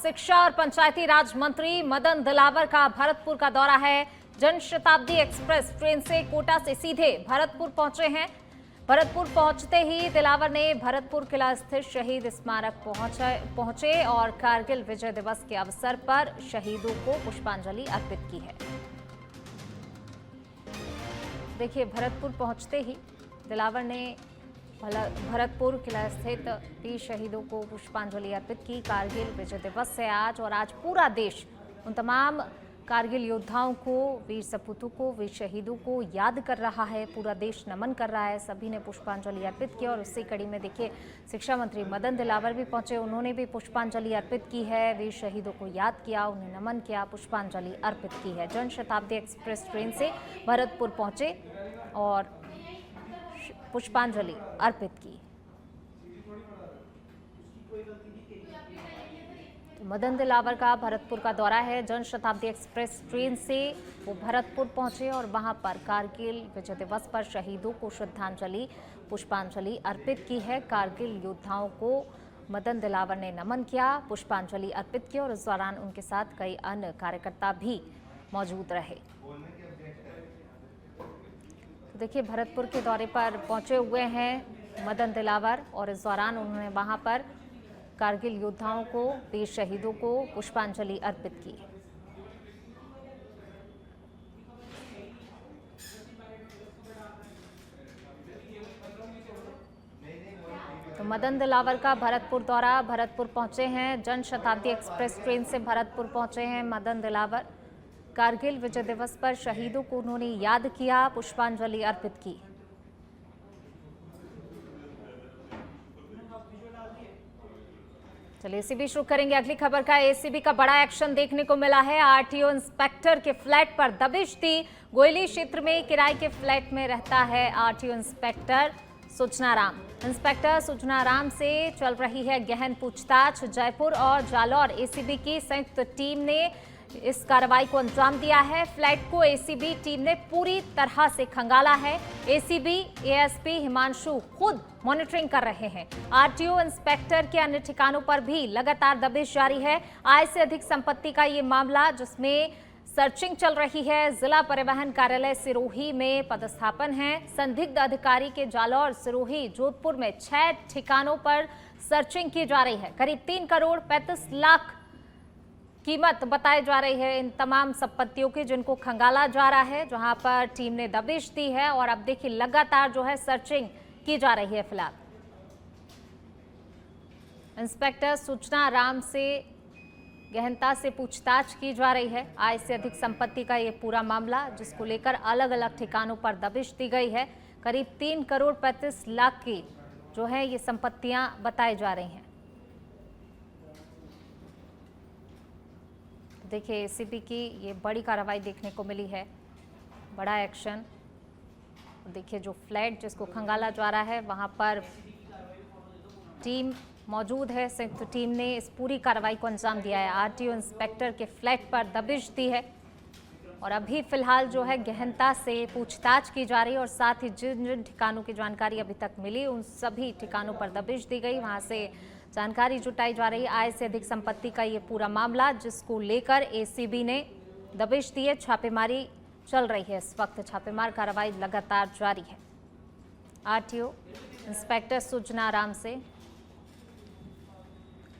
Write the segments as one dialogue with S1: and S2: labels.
S1: शिक्षा और पंचायती राज मंत्री मदन दिलावर का भरतपुर का दौरा है। जन शताब्दी एक्सप्रेस ट्रेन से कोटा से सीधे भरतपुर पहुंचे हैं। भरतपुर पहुंचते ही दिलावर ने भरतपुर किला स्थित शहीद स्मारक पहुंचे और कारगिल विजय दिवस के अवसर पर शहीदों को पुष्पांजलि अर्पित की है। देखिए, भरतपुर पहुंचते ही दिलावर ने भरतपुर किला स्थित 30 शहीदों को पुष्पांजलि अर्पित की। कारगिल विजय दिवस है आज, और आज पूरा देश उन तमाम कारगिल योद्धाओं को, वीर सपूतों को, वीर शहीदों को याद कर रहा है। पूरा देश नमन कर रहा है। सभी ने पुष्पांजलि अर्पित की और उसी कड़ी में देखिए शिक्षा मंत्री मदन दिलावर भी पहुंचे। उन्होंने भी पुष्पांजलि अर्पित की है। वीर शहीदों को याद किया, उन्हें नमन किया, पुष्पांजलि अर्पित की है। जन शताब्दी एक्सप्रेस ट्रेन से भरतपुर पहुंचे और पुष्पांजलि अर्पित की। तो मदन दिलावर का भरतपुर का दौरा है। जन शताब्दी एक्सप्रेस ट्रेन से वो भरतपुर पहुंचे और वहां पर कारगिल विजय दिवस पर शहीदों को श्रद्धांजलि, पुष्पांजलि अर्पित की है। कारगिल योद्धाओं को मदन दिलावर ने नमन किया, पुष्पांजलि अर्पित की और इस दौरान उनके साथ कई अन्य कार्यकर्ता भी मौजूद रहे। देखिए, भरतपुर के दौरे पर पहुंचे हुए हैं मदन दिलावर और इस दौरान उन्होंने वहां पर कारगिल योद्धाओं को, वीर शहीदों को पुष्पांजलि अर्पित की। तो मदन दिलावर का भरतपुर दौरा, भरतपुर पहुंचे हैं। जन शताब्दी एक्सप्रेस ट्रेन से भरतपुर पहुंचे हैं मदन दिलावर। कारगिल विजय दिवस पर शहीदों को उन्होंने याद किया, पुष्पांजलि अर्पित की। चलिए, एसीबी शुरू करेंगे अगली खबर का। एसीबी का बड़ा एक्शन देखने को मिला है। आरटीओ इंस्पेक्टर के फ्लैट पर दबिश दी। गोयली क्षेत्र में किराए के फ्लैट में रहता है आरटीओ इंस्पेक्टर सुजनाराम। इंस्पेक्टर सुजनाराम से चल रही है गहन पूछताछ। जयपुर और जालौर एसीबी की संयुक्त टीम ने इस कार्रवाई को अंजाम दिया है। फ्लैट को एसीबी टीम ने पूरी तरह से खंगाला है। एसीबी एएसपी हिमांशु खुद मॉनिटरिंग कर रहे हैं। आरटीओ इंस्पेक्टर के अन्य ठिकानों पर भी लगातार दबिश जारी है। आय से अधिक संपत्ति का ये मामला, जिसमें सर्चिंग चल रही है। जिला परिवहन कार्यालय सिरोही में पदस्थापन है। संदिग्ध अधिकारी के जालौर, सिरोही, जोधपुर में 6 ठिकानों पर सर्चिंग की जा रही है। करीब 3 करोड़ 35 लाख कीमत बताई जा रही है इन तमाम संपत्तियों की, जिनको खंगाला जा रहा है, जहां पर टीम ने दबिश दी है। और अब देखिए, लगातार जो है सर्चिंग की जा रही है। फिलहाल इंस्पेक्टर सुजनाराम से गहनता से पूछताछ की जा रही है। आय से अधिक संपत्ति का ये पूरा मामला, जिसको लेकर अलग अलग ठिकानों पर दबिश दी गई है। करीब 3 करोड़ 35 लाख की जो है ये संपत्तियां बताई जा रही हैं। देखिए, एसीबी की ये बड़ी कार्रवाई देखने को मिली है, बड़ा एक्शन। देखिए, जो फ्लैट जिसको खंगाला जा रहा है, वहां पर टीम मौजूद है। संयुक्त टीम ने इस पूरी कार्रवाई को अंजाम दिया है। आरटीओ इंस्पेक्टर के फ्लैट पर दबिश दी है और अभी फिलहाल जो है गहनता से पूछताछ की जा रही है। और साथ ही जिन जिन ठिकानों की जानकारी अभी तक मिली, उन सभी ठिकानों पर दबिश दी गई, वहां से जानकारी जुटाई जा रही है। आय से अधिक संपत्ति का ये पूरा मामला, जिसको लेकर एसीबी ने दबिश दी है। छापेमारी चल रही है इस वक्त, छापेमार कार्रवाई लगातार जारी है। आरटीओ इंस्पेक्टर सुजनाराम से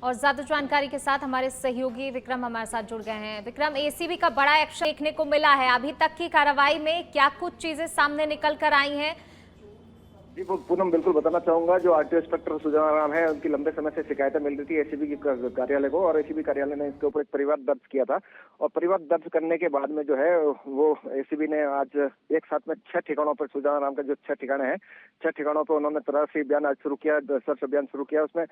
S1: और ज्यादा जानकारी के साथ हमारे सहयोगी विक्रम हमारे साथ जुड़ गए हैं। विक्रम, एसीबी का बड़ा एक्शन देखने को मिला है। अभी तक की कार्रवाई में क्या कुछ चीजें सामने निकल कर आई हैं?
S2: जी पूनम, बिल्कुल बताना चाहूंगा। जो आरटीओ इंस्पेक्टर सुजनाराम है, उनकी लंबे समय से शिकायतें मिल रही थी एसीबी की कार्यालय को, और एसीबी कार्यालय ने इसके ऊपर एक परिवाद दर्ज किया था। और परिवाद दर्ज करने के बाद में जो है वो एसीबी ने आज एक साथ में 6 ठिकानों पर, सुजनाराम का जो 6 ठिकाने हैं, 6 ठिकानों पर उन्होंने तलाशी अभियान आज शुरू किया, सर्च अभियान शुरू किया। उसमें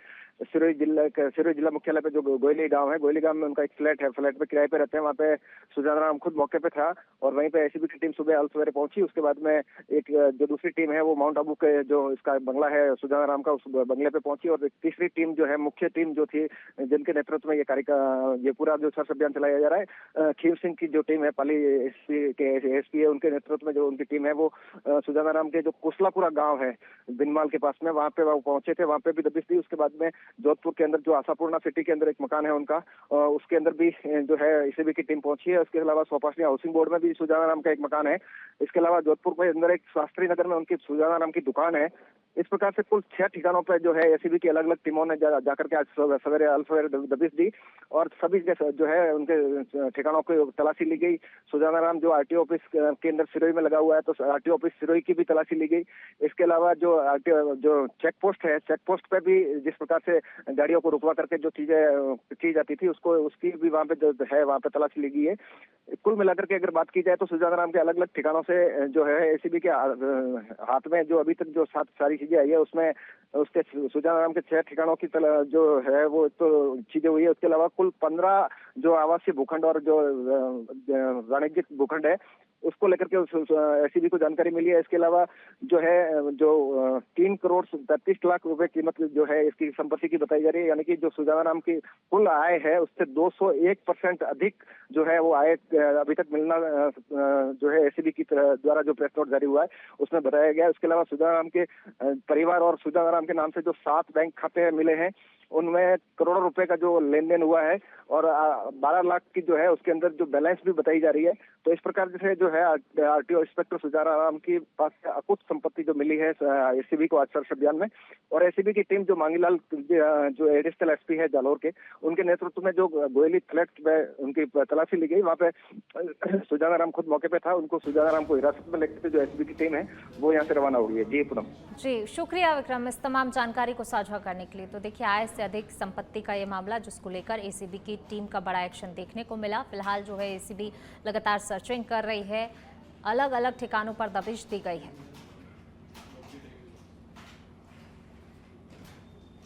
S2: सिरोही जिला मुख्यालय पे जो गोयली गाँव है, गोयली गाँव में उनका एक फ्लैट है, फ्लैट पे किराए पे रहते हैं। वहाँ पे सुजनाराम खुद मौके पे था और वहीं पे एसीबी की टीम सुबह अल सवेरे पहुंची। उसके बाद में एक जो दूसरी टीम है वो माउंट आबू के जो इसका बंगला है सुजानाराम का, उस बंगले पे पहुंची और एक तीसरी टीम जो है, मुख्य टीम जो थी, जिनके नेतृत्व में ये पूरा जो सर्च अभियान चलाया जा रहा है, खीर सिंह की जो टीम है, पाली एसपी के एसपी है, उनके नेतृत्व में जो उनकी टीम है, वो सुजानाराम के जो कुसलापुरा गाँव है बिनमाल के पास में, वहाँ पे वो पहुंचे थे, वहाँ पे भी दबिश दी। उसके बाद में जोधपुर के अंदर जो आशापूर्णा सिटी के अंदर एक मकान है उनका, उसके अंदर भी जो है एसीबी की टीम पहुंची है। उसके अलावा सोपासनी हाउसिंग बोर्ड में भी सुजानाराम का एक मकान है। इसके अलावा जोधपुर के अंदर एक शास्त्री नगर में उनकी सुजानाराम की दुकान है। इस प्रकार से कुल 6 ठिकानों पर जो है एसीबी की अलग अलग टीमों ने जाकर के आज सवेरे अलसवेरे दबिश दी और सभी जो है उनके ठिकानों की तलाशी ली गई। सुजानाराम जो आरटीओ ऑफिस के अंदर सिरोही में लगा हुआ है, तो आरटीओ ऑफिस सिरोही की भी तलाशी ली गई। इसके अलावा जो जो चेक पोस्ट है, चेक पोस्ट पे भी जिस प्रकार से गाड़ियों को रुकवा करके जो चीजें की जाती थी, उसकी भी वहाँ पे जो है वहाँ पे तलाशी ली गई है। कुल मिलाकर के अगर बात की जाए तो सुजानाराम के अलग अलग ठिकानों से जो है एसीबी के हाथ में जो अभी तक जो सारी चीजें आई है, उसमें उसके सुजानाराम के 6 ठिकानों की जो है वो तो चीजें हुई है। उसके अलावा कुल 15 जो आवासीय भूखंड और जो वाणिज्यिक भूखंड है, उसको लेकर के एसीबी को जानकारी मिली है। इसके अलावा जो है 3 करोड़ 33 लाख रुपए कीमत जो है इसकी संपत्ति की बताई जा रही है, यानी कि जो सुजानाराम की कुल आय है उससे 201% अधिक जो है वो आय अभी तक मिलना जो है एसीबी की द्वारा जो प्रेस नोट जारी हुआ है उसमें बताया गया है। उसके अलावा सुजानाराम के परिवार और सुजानाराम के नाम से जो 7 बैंक खाते मिले हैं, उनमें करोड़ों रुपए का जो लेन देन हुआ है और 12 लाख की जो है उसके अंदर जो बैलेंस भी बताई जा रही है। तो इस प्रकार से जो है आरटीओ इंस्पेक्टर सुजानाराम की पास से अकुत संपत्ति जो मिली है एसीबी को आज सर्च अभियान में, और एसीबी की टीम जो मांगीलाल जो एडिशनल एसपी है जालौर के, उनके नेतृत्व में जो गोयली फ्लैट में उनकी तलाशी ली गई, वहाँ पे सुजानाराम खुद मौके पे था। उनको सुजानाराम को हिरासत में लेकर जो एसपी की टीम है वो यहाँ से रवाना हो गई है। जी पूनम।
S1: जी शुक्रिया विक्रम इस तमाम जानकारी को साझा करने के लिए। तो देखिए, आय से अधिक संपत्ति का ये मामला जिसको लेकर एसीबी की टीम का बड़ा एक्शन देखने को मिला। फिलहाल जो है एसीबी लगातार सर्चिंग कर रही है, अलग अलग ठिकानों पर दबिश दी गई है।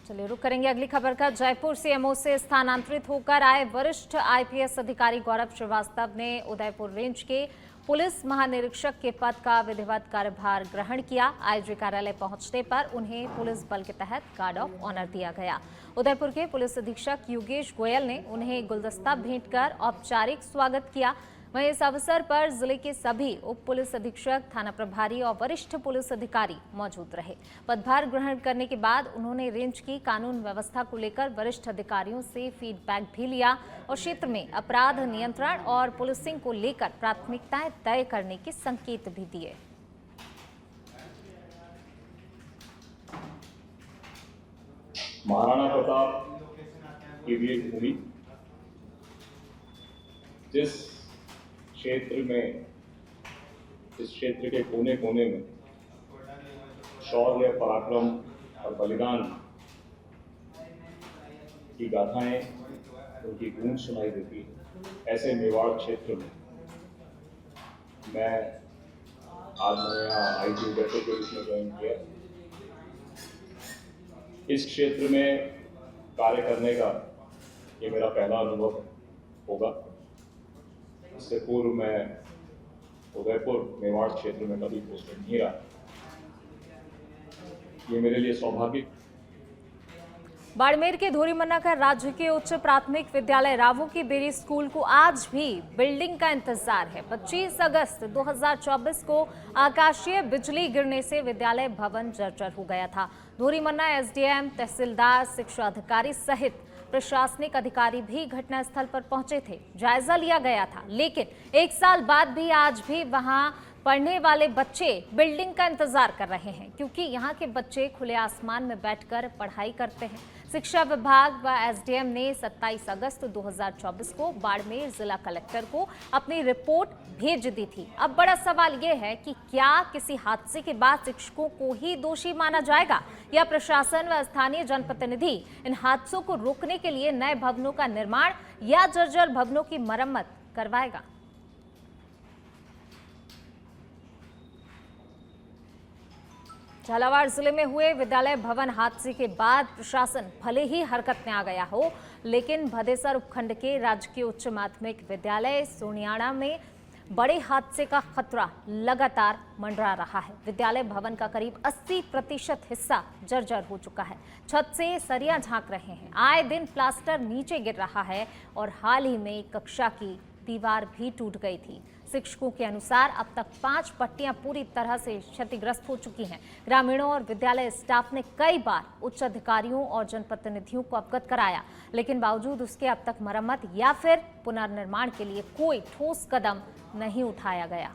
S1: चलिए रुक करेंगे अगली खबर का। जयपुर सीएमओ से स्थानांतरित होकर आए वरिष्ठ आईपीएस अधिकारी गौरव श्रीवास्तव ने उदयपुर रेंज के पुलिस महानिरीक्षक के पद का विधिवत कार्यभार ग्रहण किया। आईजी कार्यालय पहुंचने पर उन्हें पुलिस बल के तहत गार्ड ऑफ ऑनर दिया गया। उदयपुर के पुलिस अधीक्षक योगेश गोयल ने उन्हें गुलदस्ता भेंट कर औपचारिक स्वागत किया। वहीं इस अवसर पर जिले के सभी उप पुलिस अधीक्षक, थाना प्रभारी और वरिष्ठ पुलिस अधिकारी मौजूद रहे। पदभार ग्रहण करने के बाद उन्होंने रेंज की कानून व्यवस्था को लेकर वरिष्ठ अधिकारियों से फीडबैक भी लिया और क्षेत्र में अपराध नियंत्रण और पुलिसिंग को लेकर प्राथमिकताएं तय करने के संकेत भी दिए।
S3: महाराणा प्रताप की वीर भूमि, जिस क्षेत्र में, इस क्षेत्र के कोने कोने में शौर्य, पराक्रम और बलिदान की गाथाएं, उनकी गूंज सुनाई देती है। ऐसे मेवाड़ क्षेत्र में मैंने यहाँ आईजी उदयपुर के रूप में ज्वाइन किया। इस क्षेत्र में कार्य करने का ये मेरा पहला अनुभव होगा। इससे पूर्व मैं उदयपुर मेवाड़ क्षेत्र में कभी पोस्टेड नहीं रहा। ये मेरे लिए सौभाग्य।
S1: बाड़मेर के धोरीमन्ना का राजकीय उच्च प्राथमिक विद्यालय रावू की बेरी स्कूल को आज भी बिल्डिंग का इंतजार है। 25 अगस्त 2024 को आकाशीय बिजली गिरने से विद्यालय भवन जर्जर हो गया था। धोरीमन्ना एसडीएम, तहसीलदार, शिक्षा अधिकारी सहित प्रशासनिक अधिकारी भी घटनास्थल पर पहुंचे थे, जायजा लिया गया था। लेकिन 1 साल बाद भी आज भी वहां पढ़ने वाले बच्चे बिल्डिंग का इंतजार कर रहे हैं, क्योंकि यहाँ के बच्चे खुले आसमान में बैठकर पढ़ाई करते हैं। शिक्षा विभाग व एसडीएम ने 27 अगस्त 2024 को बाड़मेर जिला कलेक्टर को अपनी रिपोर्ट भेज दी थी। अब बड़ा सवाल यह है कि क्या किसी हादसे के बाद शिक्षकों को ही दोषी माना जाएगा या प्रशासन व स्थानीय जनप्रतिनिधि इन हादसों को रोकने के लिए नए भवनों का निर्माण या जर्जर भवनों की मरम्मत करवाएगा। झालावाड़ जिले में हुए विद्यालय भवन हादसे के बाद प्रशासन भले ही हरकत में आ गया हो, लेकिन भदेसर उपखंड के राजकीय उच्च माध्यमिक विद्यालय सोनियाड़ा में बड़े हादसे का खतरा लगातार मंडरा रहा है। विद्यालय भवन का करीब 80% हिस्सा जर्जर हो चुका है। छत से सरिया झांक रहे हैं, आए दिन प्लास्टर नीचे गिर रहा है और हाल ही में कक्षा की दीवार भी टूट गई थी। शिक्षकों के अनुसार अब तक 5 पट्टियां पूरी तरह से क्षतिग्रस्त हो चुकी हैं। ग्रामीणों और विद्यालय स्टाफ ने कई बार उच्च अधिकारियों और जनप्रतिनिधियों को अवगत कराया, लेकिन बावजूद उसके अब तक मरम्मत या फिर पुनर्निर्माण के लिए कोई ठोस कदम नहीं उठाया गया।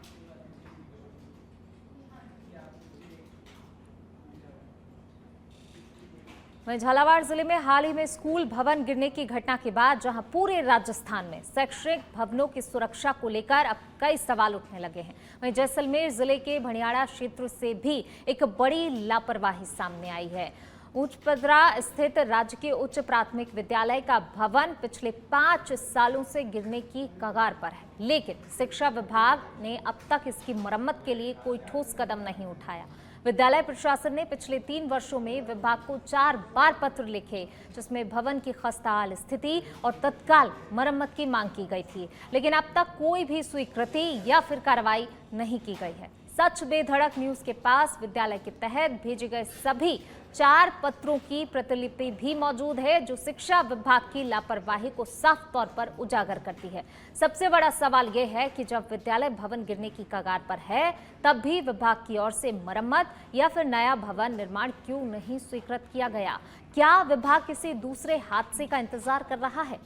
S1: वहीं झालावाड़ जिले में हाल ही में स्कूल भवन गिरने की घटना के बाद जहां पूरे राजस्थान में शैक्षणिक भवनों की सुरक्षा को लेकर अब कई सवाल उठने लगे हैं, वहीं जैसलमेर जिले के भणियाड़ा क्षेत्र से भी एक बड़ी लापरवाही सामने आई है। ऊंचपदरा स्थित राजकीय उच्च प्राथमिक विद्यालय का भवन पिछले 5 सालों से गिरने की कगार पर है, लेकिन शिक्षा विभाग ने अब तक इसकी मरम्मत के लिए कोई ठोस कदम नहीं उठाया। विद्यालय प्रशासन ने पिछले 3 वर्षों में विभाग को 4 बार पत्र लिखे, जिसमें भवन की खस्ताहाल स्थिति और तत्काल मरम्मत की मांग की गई थी, लेकिन अब तक कोई भी स्वीकृति या फिर कार्रवाई नहीं की गई है। सच बेधड़क न्यूज के पास विद्यालय के तहत भेजे गए सभी 4 पत्रों की प्रतिलिपि भी मौजूद है, जो शिक्षा विभाग की लापरवाही को साफ तौर पर उजागर करती है। सबसे बड़ा सवाल यह है कि जब विद्यालय भवन गिरने की कगार पर है, तब भी विभाग की ओर से मरम्मत या फिर नया भवन निर्माण क्यों नहीं स्वीकृत किया गया? क्या विभाग किसी दूसरे हादसे का इंतजार कर रहा है?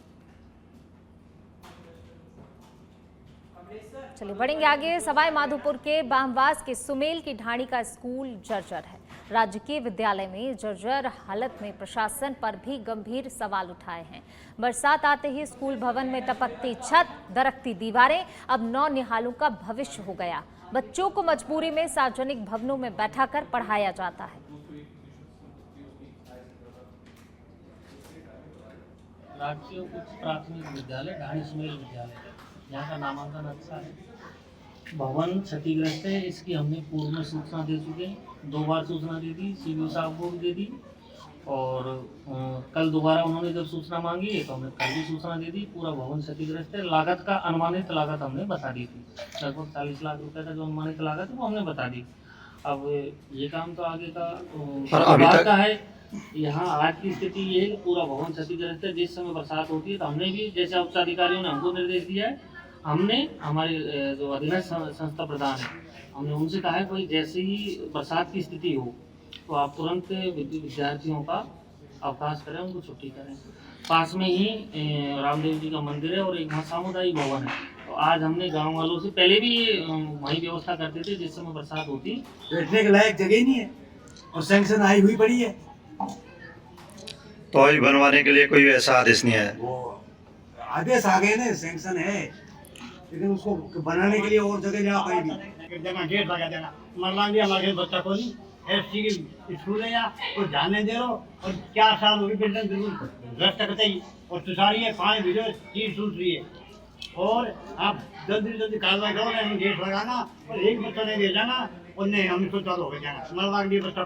S1: चलिए बढ़ेंगे आगे। सवाई माधोपुर के बामवास के सुमेल की ढाणी का स्कूल जर्जर है। राजकीय विद्यालय में जर्जर हालत में प्रशासन पर भी गंभीर सवाल उठाए हैं। बरसात आते ही स्कूल भवन में टपकती छत, दरकती दीवारें अब नौनिहालों का भविष्य हो गया। बच्चों को मजबूरी में सार्वजनिक भवनों में बैठाकर पढ़ाया जाता है।
S4: राजकीय उच्च प्राथमिक विद्यालय ढाणी सुमेल विद्यालय, यहाँ का नामांकन अच्छा है। भवन क्षतिग्रस्त है, इसकी हमने पूर्व में सूचना दे चुके हैं। 2 बार सूचना दे दी, सीबीओ साहब को भी दे दी, और कल दोबारा उन्होंने जब सूचना मांगी है तो हमने कल भी सूचना दे दी। पूरा भवन क्षतिग्रस्त है। लागत का अनुमानित लागत हमने बता दी थी, लगभग 40 लाख रुपए का जो अनुमानित लागत है वो हमने बता दी। अब ये काम तो आगे का विभाग का है। यहाँ आज की स्थिति ये है कि पूरा भवन क्षतिग्रस्त है। जिस समय बरसात होती है तो हमने भी, जैसे उच्च अधिकारियों ने हमको निर्देश दिया है, हमने हमारे जो अधीनस्थ संस्था प्रधान है, हमने उनसे कहा है कोई जैसे ही बरसात की स्थिति हो तो आप तुरंत विद्यार्थियों का अवकाश करें, उनको छुट्टी करें। पास में ही रामदेव जी का मंदिर है और एक वहाँ सामुदायिक भवन है। तो आज हमने गाँव वालों से, पहले भी वही व्यवस्था करते थे जिस समय बरसात होती,
S5: बैठने के लायक जगह नहीं है और सैंक्शन आई हुई पड़ी है,
S6: तो अभी बनवाने के लिए कोई ऐसा आदेश नहीं है।
S5: वो आदेश आ गए ना, सैंक्शन है, लेकिन उसको बनाने के लिए और जगह जा पाएगी।
S7: देना गेट लगा देना, मरला दिया हमारे बच्चा को नहीं, एसटी की स्कूल है या कुछ जाने दे रहो। और 4 साल हो गए बिल्डिंग बिल्कुल रस्त करते ही, और तुषारी है, पानी भिजो, चीज टूट रही है। और आप जल्दी कार्रवाई करो, नहीं गेट लगाना और एक बच्चा नहीं ले जाना, और नहीं हम इसको चालू हो जाना मरला के लिए बच्चा।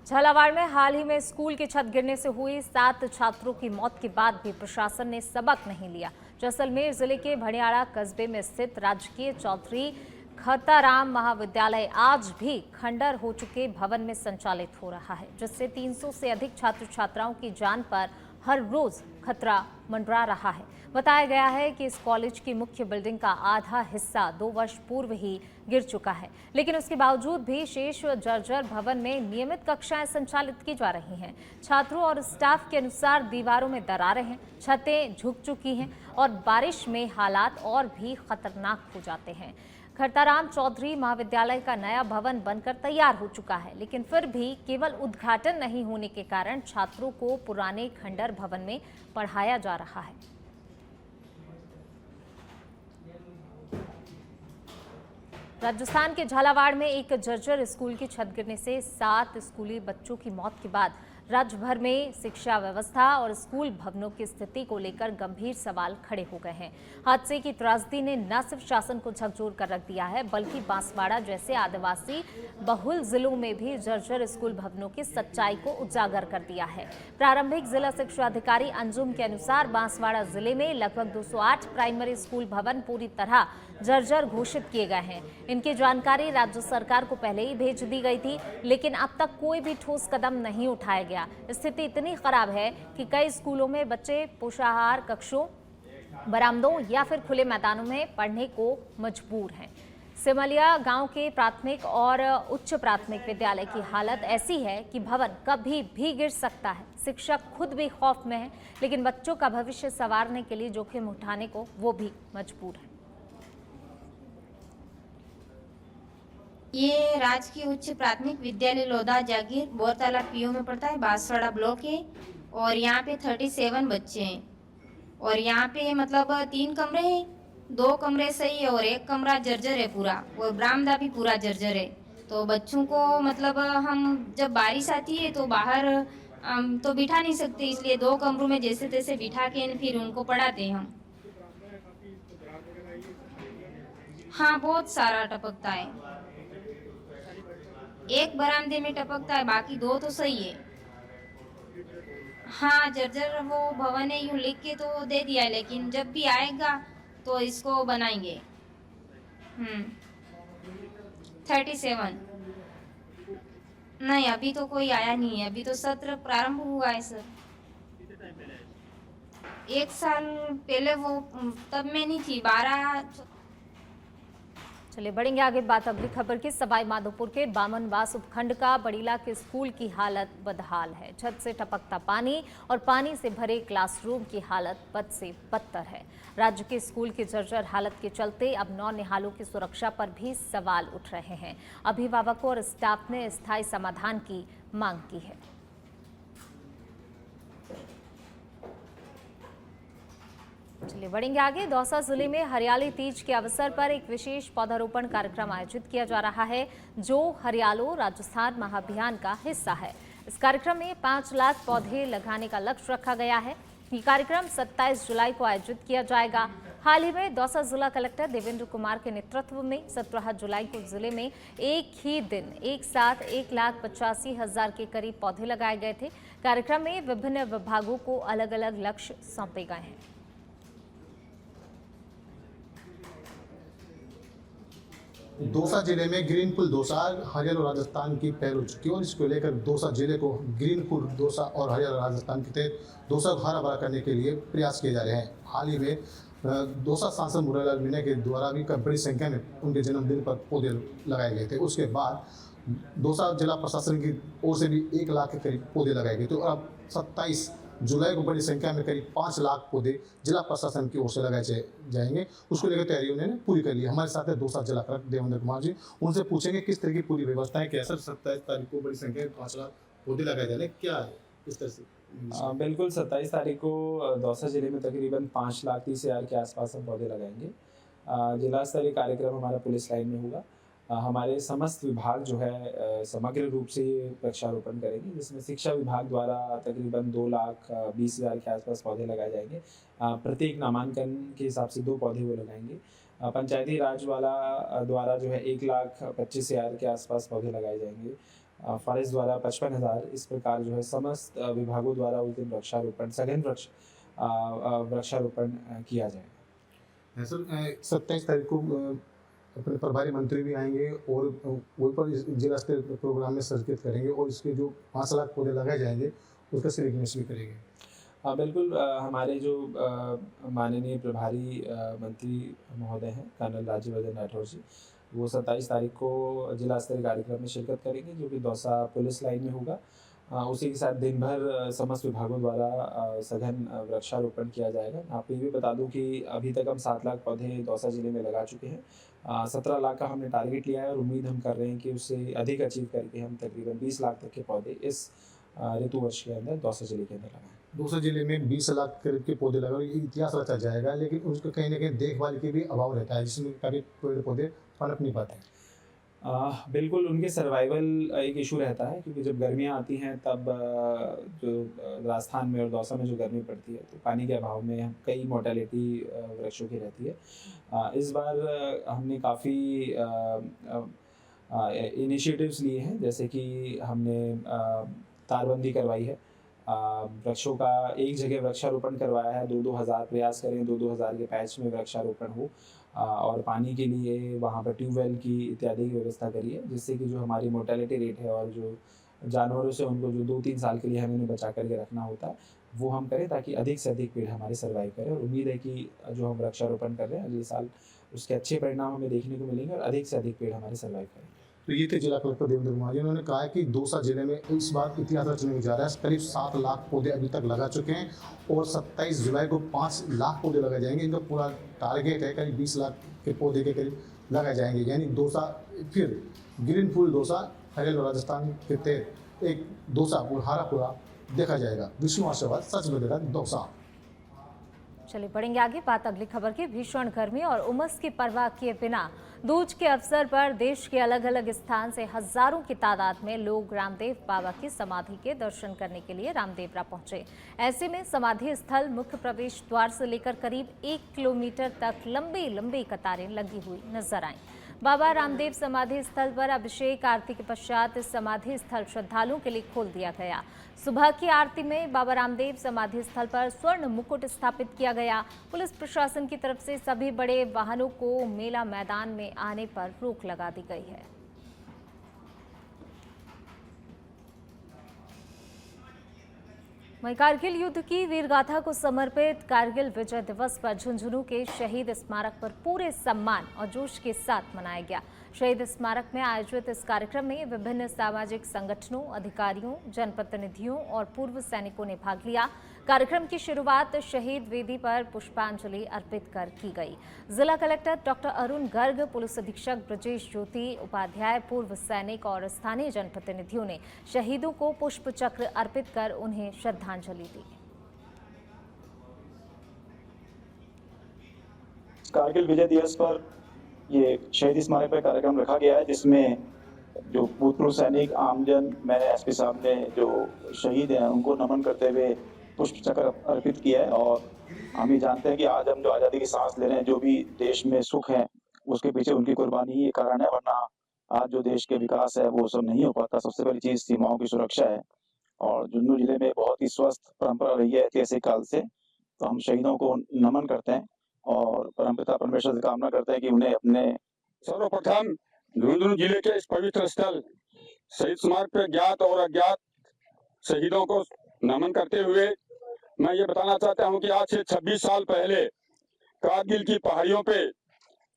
S1: झालावाड़ में हाल ही में स्कूल की छत गिरने से हुई 7 छात्रों की मौत के बाद भी प्रशासन ने सबक नहीं लिया। जैसलमेर जिले के भणियाड़ा कस्बे में स्थित राजकीय चौधरी खताराम महाविद्यालय आज भी खंडर हो चुके भवन में संचालित हो रहा है, जिससे 300 से अधिक छात्र छात्राओं की जान पर हर रोज खतरा मंडरा रहा है। बताया गया है कि इस कॉलेज की मुख्य बिल्डिंग का आधा हिस्सा 2 वर्ष पूर्व ही गिर चुका है, लेकिन उसके बावजूद भी शेष जर्जर भवन में नियमित कक्षाएं संचालित की जा रही हैं। छात्रों और स्टाफ के अनुसार दीवारों में दरारें हैं, छतें झुक चुकी हैं और बारिश में हालात और भी खतरनाक हो जाते हैं। खताराम चौधरी महाविद्यालय का नया भवन बनकर तैयार हो चुका है, लेकिन फिर भी केवल उद्घाटन नहीं होने के कारण छात्रों को पुराने खंडर भवन में पढ़ाया जा रहा है। राजस्थान के झालावाड़ में एक जर्जर स्कूल की छत गिरने से 7 स्कूली बच्चों की मौत के बाद राज्य भर में शिक्षा व्यवस्था और स्कूल भवनों की स्थिति को लेकर गंभीर सवाल खड़े हो गए हैं। हादसे की त्रासदी ने न सिर्फ शासन को झकझोर कर रख दिया है, बल्कि बांसवाड़ा जैसे आदिवासी बहुल जिलों में भी जर्जर स्कूल भवनों की सच्चाई को उजागर कर दिया है। प्रारंभिक जिला शिक्षा अधिकारी अंजुम के अनुसार बांसवाड़ा जिले में लगभग 208 प्राइमरी स्कूल भवन पूरी तरह जर्जर घोषित किए गए हैं। इनकी जानकारी राज्य सरकार को पहले ही भेज दी गई थी, लेकिन अब तक कोई भी ठोस कदम नहीं उठाया गया। स्थिति इतनी खराब है कि कई स्कूलों में बच्चे पोषाहार कक्षों, बरामदों या फिर खुले मैदानों में पढ़ने को मजबूर हैं। सिमलिया गांव के प्राथमिक और उच्च प्राथमिक विद्यालय की हालत ऐसी है कि भवन कभी भी गिर सकता है। शिक्षक खुद भी खौफ में है, लेकिन बच्चों का भविष्य संवारने के लिए जोखिम उठाने को वो भी मजबूर है।
S8: ये राजकीय उच्च प्राथमिक विद्यालय लोधा जागीर बोरताला पीओ में पड़ता है, बांसवाड़ा ब्लॉक है। और यहाँ पे 37 बच्चे हैं और यहाँ पे मतलब 3 कमरे हैं, 2 कमरे सही है और 1 कमरा जर्जर है पूरा, और बरामदा भी पूरा जर्जर है। तो बच्चों को मतलब हम जब बारिश आती है तो बाहर तो बिठा नहीं सकते, इसलिए 2 कमरों में जैसे तैसे बिठा के फिर उनको पढ़ाते हैं हम। हाँ, बहुत सारा टपकता है, 1 बरामदे में टपकता है, बाकी 2 तो सही है। हाँ, जर्जर वो भवन है यूँ लिख के तो दे दिया है, लेकिन जब भी आएगा तो इसको बनाएंगे। 37 नहीं, अभी तो कोई आया नहीं है, अभी तो सत्र प्रारंभ हुआ है सर। 1 साल पहले वो तब मैं नहीं थी, 12।
S1: चलिए बढ़ेंगे आगे। बात अगली खबर की। सवाई माधोपुर के बामनवास उपखंड का बड़ीला के स्कूल की हालत बदहाल है। छत से टपकता पानी और पानी से भरे क्लासरूम की हालत बद से बदतर है। राज्य के स्कूल की जर्जर हालत के चलते अब नौनिहालों की सुरक्षा पर भी सवाल उठ रहे हैं। अभिभावकों और स्टाफ ने स्थायी समाधान की मांग की है। चलिए बढ़ेंगे आगे। दौसा जिले में हरियाली तीज के अवसर पर एक विशेष पौधारोपण कार्यक्रम आयोजित किया जा रहा है, जो हरियालो राजस्थान महाअभियान का हिस्सा है। इस कार्यक्रम में 5 लाख पौधे लगाने का लक्ष्य रखा गया है। ये कार्यक्रम 27 जुलाई को आयोजित किया जाएगा। हाल ही में दौसा जिला कलेक्टर देवेंद्र कुमार के नेतृत्व में 17 जुलाई को जिले में एक ही दिन एक साथ 1,85,000 के करीब पौधे लगाए गए थे। कार्यक्रम में विभिन्न विभागों को अलग अलग लक्ष्य सौंपे गए हैं।
S9: दौसा जिले में ग्रीन पुल दौसा हरियाणा राजस्थान की पहल हो चुकी है और इसको लेकर दौसा जिले को ग्रीन पुल दौसा और हरियाणा राजस्थान के तहत दौसा को हरा भरा करने के लिए प्रयास किए जा रहे हैं। हाल ही में दौसा सांसद मुरारीलाल मीणा के द्वारा भी बड़ी संख्या में उनके जन्मदिन पर पौधे लगाए गए थे। उसके बाद दौसा जिला प्रशासन की ओर से भी 1 लाख के करीब पौधे लगाए गए। तो अब 27 जुलाई को बड़ी संख्या में करीब 5 लाख पौधे जिला प्रशासन की ओर से लगाए जाएंगे। उसको लेकर तैयारी उन्होंने पूरी कर ली। हमारे साथ है दौसा जिला कलेक्टर देवेंद्र कुमार जी, उनसे पूछेंगे किस तरह की पूरी व्यवस्था है। क्या सर 27 तारीख को बड़ी संख्या में 5 लाख पौधे लगाए जाने क्या है किस तरह से?
S10: बिल्कुल 27 तारीख को दौसा जिले में तकरीबन 5,30,000 के आसपास हम पौधे लगाएंगे। जिला स्तरीय कार्यक्रम हमारा पुलिस लाइन में होगा। हमारे समस्त विभाग जो है समग्र रूप से ये वृक्षारोपण करेंगे, जिसमें शिक्षा विभाग द्वारा तकरीबन 2,20,000 के आसपास पौधे लगाए जाएंगे। प्रत्येक नामांकन के हिसाब से 2 पौधे वो लगाएंगे। पंचायती राज वाला द्वारा जो है 1,25,000 के आसपास पौधे लगाए जाएंगे। फॉरेस्ट द्वारा 55,000। इस प्रकार जो है समस्त विभागों द्वारा उस दिन वृक्षारोपण सघन वृक्षारोपण किया जाएगा।
S9: सर 27 तारीख को अपने प्रभारी मंत्री भी आएंगे और वहीं पर जिला स्तरीय प्रोग्राम में शिरकत करेंगे और इसके जो 5 लाख पौधे लगाए जाएंगे उसका सिग्नेचर भी करेंगे।
S10: बिल्कुल। हमारे जो माननीय प्रभारी मंत्री महोदय हैं कर्नल राज्यवर्धन राठौर जी, वो 27 तारीख को जिला स्तरीय कार्यक्रम में शिरकत करेंगे, जो कि दौसा पुलिस लाइन में होगा। उसी के साथ दिन भर समस्त विभागों द्वारा सघन वृक्षारोपण किया जाएगा। आपको ये भी बता दूं कि अभी तक हम 7 लाख पौधे दौसा जिले में लगा चुके हैं। 17 लाख का हमने टारगेट लिया है और उम्मीद हम कर रहे हैं कि उससे अधिक अचीव करके हम तकरीबन 20 लाख तक के पौधे इस ऋतु वर्ष के अंदर दौसा जिले के अंदर लगाएं।
S9: दौसा जिले में 20 लाख करीब के पौधे लगाए, इतिहास रचा जाएगा, लेकिन उसको कहीं ना कहीं देखभाल की भी अभाव रहता है, जिसमें कभी पेड़ पौधे पनप नहीं पाते।
S10: बिल्कुल उनके सर्वाइवल एक इशू रहता है, क्योंकि जब गर्मियाँ आती हैं तब जो राजस्थान में और दौसा में जो गर्मी पड़ती है तो पानी के अभाव में कई मोर्टेलिटी वृक्षों की रहती है। इस बार हमने काफ़ी इनिशिएटिव्स लिए हैं, जैसे कि हमने तारबंदी करवाई है, वृक्षों का एक जगह वृक्षारोपण करवाया है, 2-2 हज़ार प्रयास करें 2-2 हज़ार के पैच में वृक्षारोपण हो, और पानी के लिए वहाँ पर ट्यूबवेल की इत्यादि की व्यवस्था करी है, जिससे कि जो हमारी मोर्टेलिटी रेट है और जो जानवरों से उनको जो 2-3 साल के लिए हमें उन्हें बचा करके रखना होता है वो हम करें, ताकि अधिक से अधिक पेड़ हमारे सर्वाइव करें। और उम्मीद है कि जो हम वृक्षारोपण कर रहे हैं अगले साल उसके अच्छे परिणाम हमें देखने को मिलेंगे और अधिक से अधिक पेड़ हमारे सर्वाइव करेंगे।
S9: तो ये थे जिला कलेक्टर देवेंद्र कुमार जी। उन्होंने कहा है कि दौसा जिले में इस बार इतिहास रचने जा रहा है। करीब 7 लाख पौधे अभी तक लगा चुके हैं और 27 जुलाई को 5 लाख पौधे लगाए जाएंगे। इनका पूरा टारगेट है करीब 20 लाख के पौधे के करीब लगाए जाएंगे। यानी दौसा फिर ग्रीनफुल दौसा हरियाणा राजस्थान के तहत एक दौसा हारापुरा देखा जाएगा। विष्णु आशीर्वाद, सच बदला दौसा।
S1: चलिए बढ़ेंगे आगे, बात अगली खबर की। भीषण गर्मी और उमस की परवाह किए बिना दूज के अवसर पर देश के अलग अलग स्थान से हजारों की तादाद में लोग रामदेव बाबा की समाधि के दर्शन करने के लिए रामदेवरा पहुंचे। ऐसे में समाधि स्थल मुख्य प्रवेश द्वार से लेकर करीब 1 किलोमीटर तक लंबी लंबी कतारें लगी हुई नजर आईं। बाबा रामदेव समाधि स्थल पर अभिषेक आरती के पश्चात समाधि स्थल श्रद्धालुओं के लिए खोल दिया गया। सुबह की आरती में बाबा रामदेव समाधि स्थल पर स्वर्ण मुकुट स्थापित किया गया। पुलिस प्रशासन की तरफ से सभी बड़े वाहनों को मेला मैदान में आने पर रोक लगा दी गई है। वहीं कारगिल युद्ध की वीरगाथा को समर्पित कारगिल विजय दिवस पर झुंझुनू के शहीद स्मारक पर पूरे सम्मान और जोश के साथ मनाया गया। शहीद स्मारक में आयोजित इस कार्यक्रम में विभिन्न सामाजिक संगठनों, अधिकारियों, जनप्रतिनिधियों और पूर्व सैनिकों ने भाग लिया। कार्यक्रम की शुरुआत शहीद वेदी पर पुष्पांजलि अर्पित कर की गई। जिला collector doctor Arun Garg, police अधीक्षक ब्रजेश ज्योति उपाध्याय, पूर्व सैनिक और स्थानीय जनप्रतिनिधियों ने शहीदों को पुष्प चक्र अर्पित कर उन्हें श्रद्धांजलि दी।
S11: कारगिल विजय दिवस पर ये शहीद स्मारक पर कार्यक्रम रखा गया है, जिसमें जो भूतपूर्व सैनिक, आमजन, मैंने एसपी साहब ने जो शहीद हैं उनको नमन करते हुए पुष्प चक्र अर्पित किया है। और हम ये जानते हैं कि आज हम जो आज़ादी की सांस ले रहे हैं, जो भी देश में सुख है उसके पीछे उनकी कुर्बानी ही कारण है, वरना आज जो देश के विकास है वो सब नहीं हो पाता। सबसे बड़ी चीज सीमाओं की सुरक्षा है और झुंझुनू जिले में बहुत ही स्वस्थ परंपरा रही है ऐतिहासिक काल से। तो हम शहीदों को नमन करते हैं और परमपिता परमेश्वर से कामना करते हैं कि उन्हें अपने
S12: सर्वप्रथम झुंझुनू जिले के इस पवित्र स्थल शहीद स्मारक पर ज्ञात और अज्ञात शहीदों को नमन करते हुए मैं ये बताना चाहता हूं कि आज से 26 साल पहले कारगिल की पहाड़ियों पे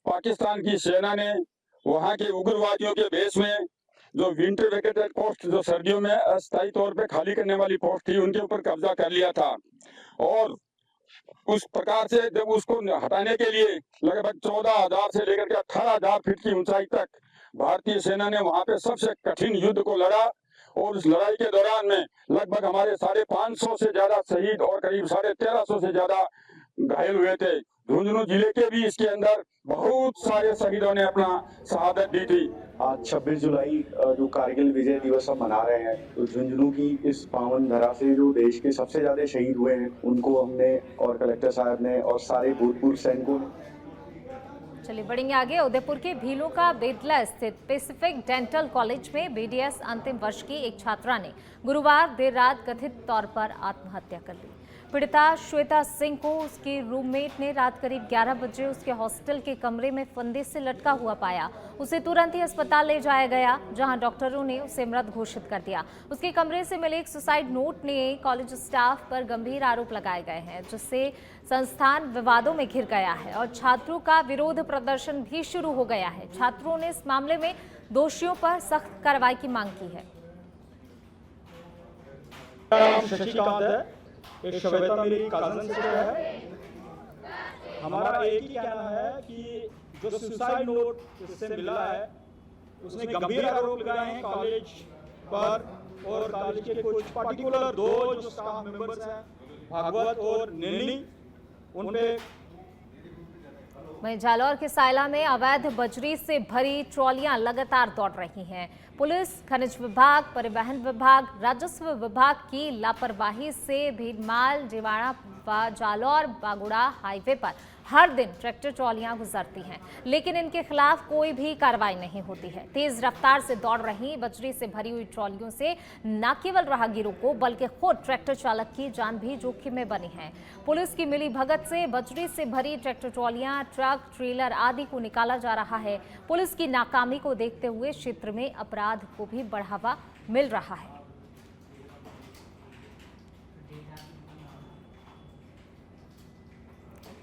S12: पाकिस्तान की सेना ने वहां के उग्रवादियों के भेष में जो विंटर वेकेटेड पोस्ट, जो सर्दियों में अस्थायी तौर पे खाली करने वाली पोस्ट थी, उनके ऊपर कब्जा कर लिया था। और उस प्रकार से जब उसको हटाने के लिए लगभग 14,000 से लेकर के 18,000 फीट की ऊंचाई तक भारतीय सेना ने वहां पे सबसे कठिन युद्ध को लड़ा और उस लड़ाई के दौरान में लगभग हमारे 550 से ज्यादा शहीद और करीब 1350 से ज्यादा घायल हुए थे। झुंझुनू जिले के भी इसके अंदर बहुत सारे शहीदों ने अपना शहादत दी थी।
S11: आज 26 जुलाई जो कारगिल विजय दिवस हम मना रहे हैं, तो झुंझुनू की इस पावन धरा से जो देश के सबसे ज्यादा शहीद हुए हैं उनको हमने और कलेक्टर साहब ने और सारे भूतपूर्व सैनिकों ने।
S1: चलिए बढ़ेंगे आगे। उदयपुर के भीलों का बेतला स्थित पैसिफिक डेंटल कॉलेज में बीडीएस अंतिम वर्ष की एक छात्रा ने गुरुवार देर रात कथित तौर पर आत्महत्या कर ली। पीड़िता श्वेता सिंह को उसकी रूममेट ने रात करीब 11 बजे उसके हॉस्टल के कमरे में फंदे से लटका हुआ पाया। उसे तुरंत ही अस्पताल ले जाया गया, जहां डॉक्टरों ने उसे मृत घोषित कर दिया। उसके कमरे से मिले एक सुसाइड नोट ने कॉलेज स्टाफ पर गंभीर आरोप लगाए गए हैं, जिससे संस्थान विवादों में घिर गया है और छात्रों का विरोध प्रदर्शन भी शुरू हो गया है। छात्रों ने इस मामले में दोषियों पर सख्त कार्रवाई की मांग की है।
S13: एक श्वेता मेरी कजन सिस्टर है। हमारा एक ही कहना है कि जो सुसाइड नोट उससे मिला है उसने गंभीर आरोप लगाए हैं कॉलेज पर और कॉलेज के कुछ पर्टिकुलर 2 जो स्टाफ मेंबर्स हैं, भागवत और नेनी, उन पे
S1: वहीं जालौर के सायला में अवैध बजरी से भरी ट्रॉलियां लगातार दौड़ रही हैं। पुलिस, खनिज विभाग, परिवहन विभाग, राजस्व विभाग की लापरवाही से भीनमाल, जिवाड़ा व जालौर बागुड़ा हाईवे पर हर दिन ट्रैक्टर ट्रॉलियां गुजरती हैं, लेकिन इनके खिलाफ कोई भी कार्रवाई नहीं होती है। तेज रफ्तार से दौड़ रही बजरी से भरी हुई ट्रॉलियों से न केवल राहगीरों को बल्कि खुद ट्रैक्टर चालक की जान भी जोखिम में बनी है। पुलिस की मिली भगत से बजरी से भरी ट्रैक्टर ट्रॉलियां, ट्रक, ट्रेलर आदि को निकाला जा रहा है। पुलिस की नाकामी को देखते हुए क्षेत्र में अपराध को भी बढ़ावा मिल रहा है।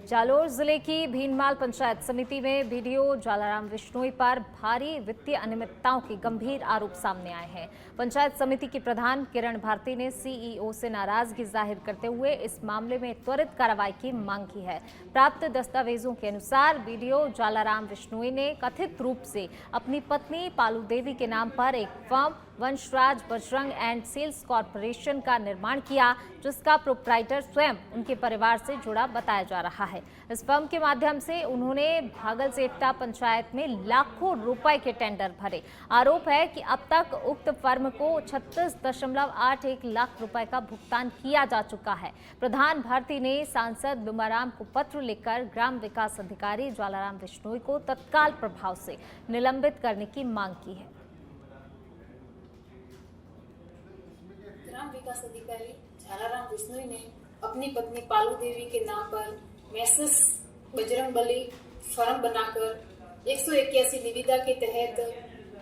S1: जालौर जिले की भीनमाल पंचायत समिति में बीडीओ जालाराम विश्नोई पर भारी वित्तीय अनियमितताओं के गंभीर आरोप सामने आए हैं। पंचायत समिति की प्रधान किरण भारती ने सीईओ से नाराजगी जाहिर करते हुए इस मामले में त्वरित कार्रवाई की मांग की है। प्राप्त दस्तावेजों के अनुसार बीडीओ जालाराम विश्नोई ने कथित रूप से अपनी पत्नी पालू देवी के नाम पर एक firm Vanshraj Bajrang and sales corporation का निर्माण किया, जिसका प्रोप्राइटर स्वयं उनके परिवार से जुड़ा बताया जा रहा है। इस फर्म के माध्यम से उन्होंने भागल सेफ्टा पंचायत में लाखों रुपए के टेंडर भरे। आरोप है कि अब तक उक्त फर्म को 36.81 लाख रुपए का भुगतान किया जा चुका है। प्रधान भारती ने सांसद बिमाराम को पत्र लिखकर ग्राम विकास अधिकारी जालाराम विश्नोई को तत्काल प्रभाव से निलंबित करने की मांग की है।
S14: ग्राम विकास अधिकारी जालाराम विश्नोई ने अपनी पत्नी पालू देवी के नाम पर मैसेस बजरंगबली फर्म बनाकर 181 निविदा के तहत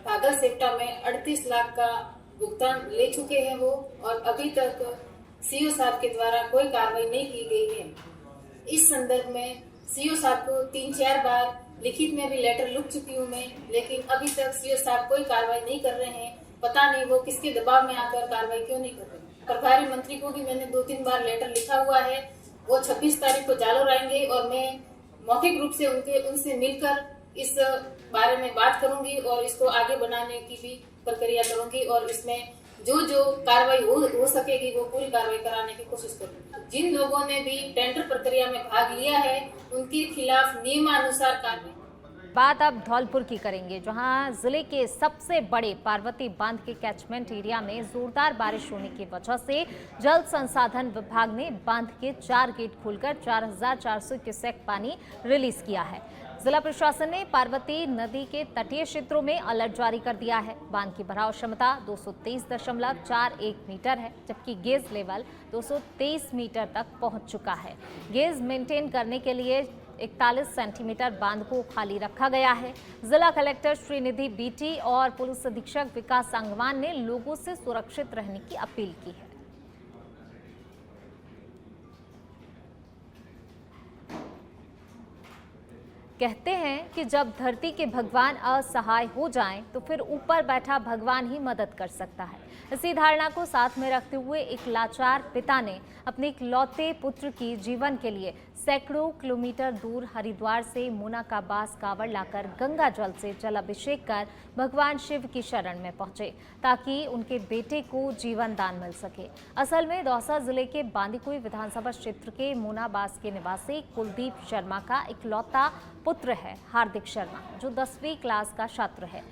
S14: भागल सेप्टा में 38 लाख का भुगतान ले चुके हैं वो, और अभी तक सीओ साहब के द्वारा कोई कार्रवाई नहीं की गई है। इस संदर्भ में सीओ साहब को 3-4 बार लिखित में भी लेटर लिख चुकी हूँ मैं, लेकिन अभी तक सीओ साहब कोई कार्रवाई नहीं कर रहे हैं। पता नहीं वो किसके दबाव में आकर कार्रवाई क्यों नहीं कर रहे। प्रभारी मंत्री को भी मैंने 2-3 बार लेटर लिखा हुआ है। वो 26 तारीख को जालौर आएंगे और मैं मौखिक रूप से उनसे मिलकर इस बारे में बात करूंगी और इसको आगे बढ़ाने की भी प्रक्रिया करूंगी, और इसमें जो कार्रवाई हो सकेगी वो पूरी कार्रवाई कराने की कोशिश करूंगी। जिन लोगों ने भी टेंडर प्रक्रिया में भाग लिया है उनके खिलाफ नियमानुसार कार्रवाई।
S1: बात अब धौलपुर की करेंगे, जहां जिले के सबसे बड़े पार्वती बांध के कैचमेंट एरिया में जोरदार बारिश होने की वजह से जल संसाधन विभाग ने बांध के 4 गेट खोलकर 4400 क्यूसेक पानी रिलीज किया है। जिला प्रशासन ने पार्वती नदी के तटीय क्षेत्रों में अलर्ट जारी कर दिया है। बांध की भराव क्षमता 223.41 मीटर है, जबकि गेज लेवल 223 मीटर तक पहुंच चुका है। गेज मेंटेन करने के लिए 41 सेंटीमीटर बांध को खाली रखा गया है। जिला कलेक्टर श्रीनिधि बीटी और पुलिस अधीक्षक विकास सांगवान ने लोगों से सुरक्षित रहने की अपील की है। कहते हैं कि जब धरती के भगवान असहाय हो जाएं, तो फिर ऊपर बैठा भगवान ही मदद कर सकता है। इसी धारणा को साथ में रखते हुए एक लाचार पिता ने अपने इकलौते पुत्र की जीवन के लिए सैकड़ों किलोमीटर दूर हरिद्वार से मुनाकाबास कावड़ लाकर गंगा जल से जलाभिषेक कर भगवान शिव की शरण में पहुंचे, ताकि उनके बेटे को जीवन दान मिल सके। असल में दौसा जिले के बांदीकुई विधानसभा क्षेत्र के मुनाबास के निवासी कुलदीप शर्मा का इकलौता पुत्र है हार्दिक शर्मा, जो 10वीं क्लास का छात्र है।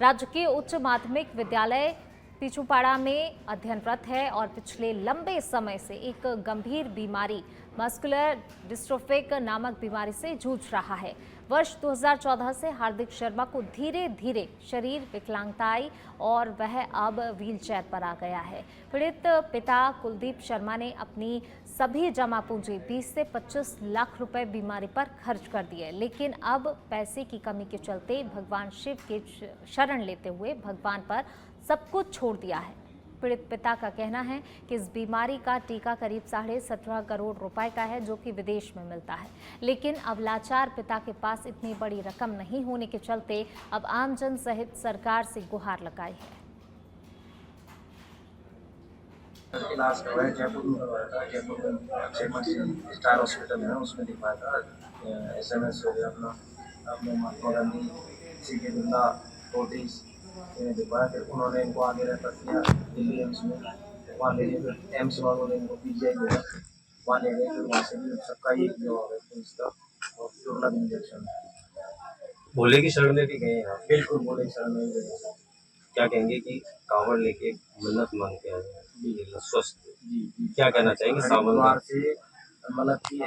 S1: राजकीय उच्च माध्यमिक विद्यालय पिछुपाड़ा में अध्ययनरत है और पिछले लंबे समय से एक गंभीर बीमारी मस्कुलर डिस्ट्रोफिक नामक बीमारी से जूझ रहा है। वर्ष 2014 से हार्दिक शर्मा को धीरे धीरे शरीर विकलांगता आई और वह अब व्हीलचेयर पर आ गया है। पीड़ित पिता कुलदीप शर्मा ने अपनी सभी जमा पूंजी 20 से 25 लाख रुपए बीमारी पर खर्च कर दिए, लेकिन अब पैसे की कमी के चलते भगवान शिव के शरण लेते हुए भगवान पर सब कुछ छोड़ दिया है। पीड़ित पिता का कहना है कि इस बीमारी का टीका करीब 17.5 करोड़ रुपए का है, जो कि विदेश में मिलता है, लेकिन अब लाचार पिता के पास इतनी बड़ी रकम नहीं होने के चलते अब आमजन सहित सरकार से गुहार लगाई है।
S15: इलाज करवाया, जयपुर में करवाया था। जयपुर में स्टार हॉस्पिटल है, उसमें दिखवाया था। SMS हो गया अपने महात्मा गांधी सी के बिरला फोर्टिस दिखवाया। फिर उन्होंने इनको आगे रेफर किया दिल्ली एम्स में। वहाँ ले गए, फिर एम्स वालों ने इनको PGI दिया, वहाँ ले गए। फिर वहाँ से भी सबका एक जवाब है पुलिस का और प्योरलग इंजेक्शन। भोले की शरण लेके गए हैं, बिल्कुल भोले की शरण में गए। क्या कहेंगे कि कांवड़ लेके मन्नत मांग के आए हैं स्वस्थ, क्या कहना चाहेंगे? हरिद्वार से मतलब कि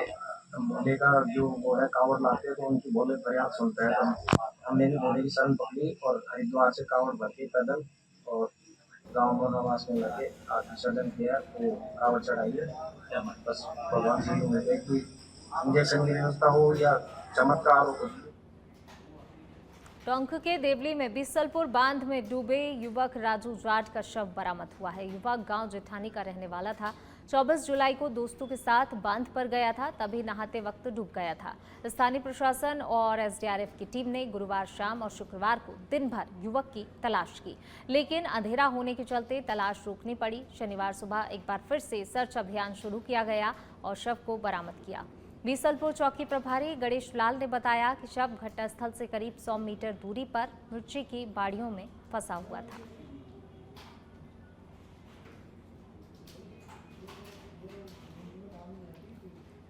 S15: भोले का जो वो है कांवड़ लाते हैं तो उनकी भोले प्रयास सुनता है। तो हमने भी भोले की शरण पकड़ी और हरिद्वार से कांवड़ भर के पैदल और गाँव बनवास में लगे विसर्जन किया, तो कांवड़ चढ़ाई है। बस भगवान से उम्मीद है कि इंजेक्शन की व्यवस्था हो या चमत्कार हो कुछ।
S1: टोंक के देवली में बीसलपुर बांध में डूबे युवक राजू जाट का शव बरामद हुआ है। युवक गांव जेठानी का रहने वाला था। 24 जुलाई को दोस्तों के साथ बांध पर गया था, तभी नहाते वक्त डूब गया था। स्थानीय प्रशासन और एसडीआरएफ की टीम ने गुरुवार शाम और शुक्रवार को दिन भर युवक की तलाश की, लेकिन अंधेरा होने के चलते तलाश रोकनी पड़ी। शनिवार सुबह एक बार फिर से सर्च अभियान शुरू किया गया और शव को बरामद किया। बीसलपुर चौकी प्रभारी गणेश लाल ने बताया कि शव घटनास्थल से करीब 100 मीटर दूरी पर मिर्ची की बाड़ियों में फंसा हुआ था।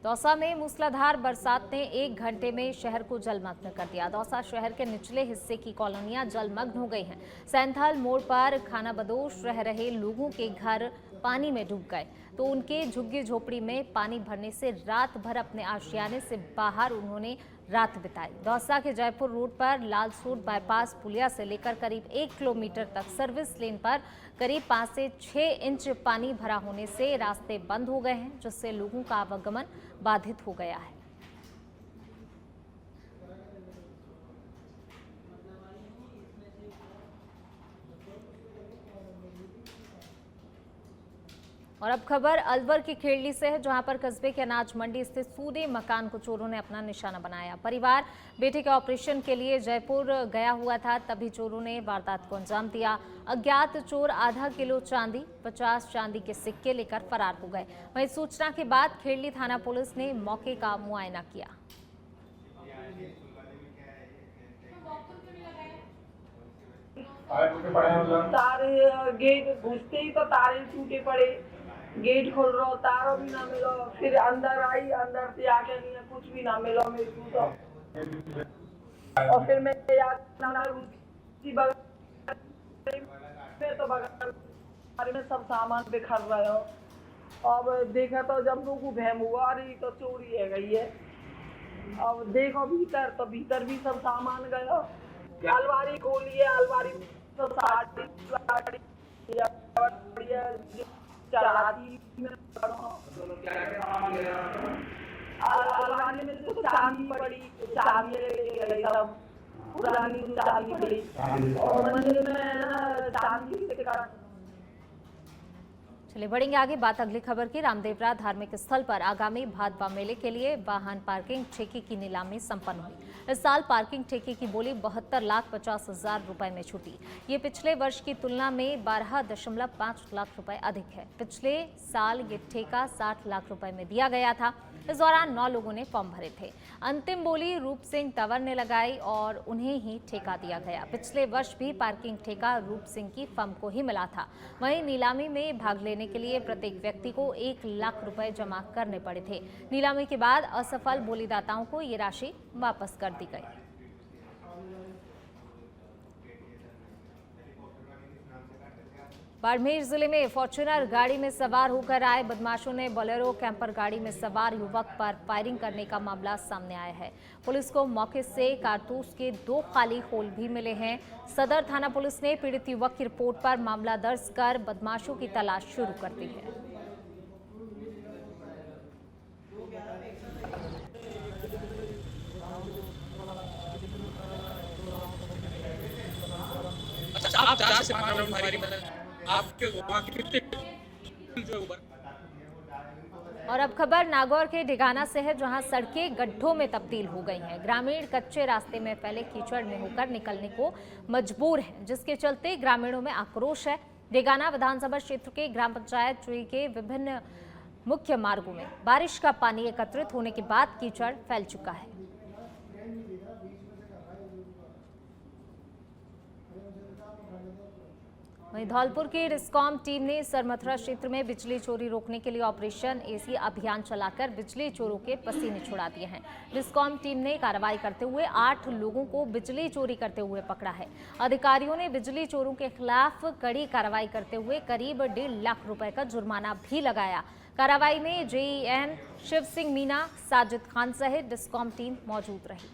S1: दौसा में मूसलाधार बरसात ने 1 घंटे में शहर को जलमग्न कर दिया। दौसा शहर के निचले हिस्से की कॉलोनियां जलमग्न हो गई हैं। सैंथल मोड़ पर खानाबदोश रह रहे लोगों के घर पानी में डूब गए, तो उनके झुग्गी झोपड़ी में पानी भरने से रात भर अपने आशियाने से बाहर उन्होंने रात बिताई। दौसा के जयपुर रोड पर लालसोट बाईपास पुलिया से लेकर करीब 1 किलोमीटर तक सर्विस लेन पर करीब 5 से 6 इंच पानी भरा होने से रास्ते बंद हो गए हैं, जिससे लोगों का आवागमन बाधित हो गया है। और अब खबर अलवर की खेड़ली से है, जहां पर कस्बे के अनाज मंडी स्थित सूने मकान को चोरों ने अपना निशाना बनाया। परिवार बेटे के ऑपरेशन के लिए जयपुर गया हुआ था, तभी चोरों ने वारदात को अंजाम दिया। अज्ञात चोर आधा किलो चांदी, 50 चांदी के सिक्के लेकर फरार हो गए। वहीं सूचना के बाद खेड़ली थाना पुलिस ने मौके का मुआयना किया।
S16: तारे गेट घुसते ही तो तारे टूटे पड़े, गेट खोल रहा तारों भी ना मिलो, फिर अंदर आई, अंदर से आके नहीं कुछ भी ना मिलो मेरे को तो। और फिर मैं बगल में सब सामान बिखर रहे हो। अब देखा तो जब लोग को बहम हुआ रही तो चोरी है गई है। अब देखो भीतर तो भीतर भी सब सामान गया। अलमारी खोली है, अलमारी तो साड़ी अलमारी में तो चांदी पड़ी, चांदी ले सब पुरानी चांदी पड़ी और मंदिर में चांदी से।
S1: चलिए बढ़ेंगे आगे, बात अगली खबर की। रामदेवरा धार्मिक स्थल पर आगामी भादवा मेले के लिए वाहन पार्किंग ठेके की नीलामी संपन्न हुई। इस साल पार्किंग ठेके की बोली 72,50,000 रुपए में छूटी। ये पिछले वर्ष की तुलना में 12.5 लाख रुपए अधिक है। पिछले साल ये ठेका 60 लाख रुपए में दिया गया था। इस दौरान 9 लोगों ने फॉर्म भरे थे। अंतिम बोली रूप सिंह तंवर ने लगाई और उन्हें ही ठेका दिया गया। पिछले वर्ष भी पार्किंग ठेका रूप सिंह की फर्म को ही मिला था। वहीं नीलामी में भाग लेने के लिए प्रत्येक व्यक्ति को 1 लाख रुपए जमा करने पड़े थे। नीलामी के बाद असफल बोलीदाताओं को ये राशि वापस कर दी गई। बाड़मेर जिले में फॉर्च्यूनर गाड़ी में सवार होकर आए बदमाशों ने बोलेरो कैंपर गाड़ी में सवार युवक पर फायरिंग करने का मामला सामने आया है। पुलिस को मौके से कारतूस के 2 खाली होल भी मिले हैं। सदर थाना पुलिस ने पीड़ित युवक की रिपोर्ट पर मामला दर्ज कर बदमाशों की तलाश शुरू कर दी है।
S17: आप 4 से 5 राउंड फायरिंग आपके वहां कितने जो
S1: और अब खबर नागौर के ढिगाना से है, जहां सड़कें गड्ढों में तब्दील हो गई हैं। ग्रामीण कच्चे रास्ते में फैले कीचड़ में होकर निकलने को मजबूर हैं, जिसके चलते ग्रामीणों में आक्रोश है। ढिगाना विधानसभा क्षेत्र के ग्राम पंचायत चुई के विभिन्न मुख्य मार्गों में बारिश का पानी एकत्रित होने के बाद कीचड़ फैल चुका है। वहीं धौलपुर की डिस्कॉम टीम ने सरमथुरा क्षेत्र में बिजली चोरी रोकने के लिए ऑपरेशन एसी अभियान चलाकर बिजली चोरों के पसीने छुड़ा दिए हैं। डिस्कॉम टीम ने कार्रवाई करते हुए 8 लोगों को बिजली चोरी करते हुए पकड़ा है। अधिकारियों ने बिजली चोरों के खिलाफ कड़ी कार्रवाई करते हुए करीब 1.5 लाख रुपए का जुर्माना भी लगाया। कार्रवाई में जेईएन शिव सिंह मीना, साजिद खान सहित डिस्कॉम टीम मौजूद रही।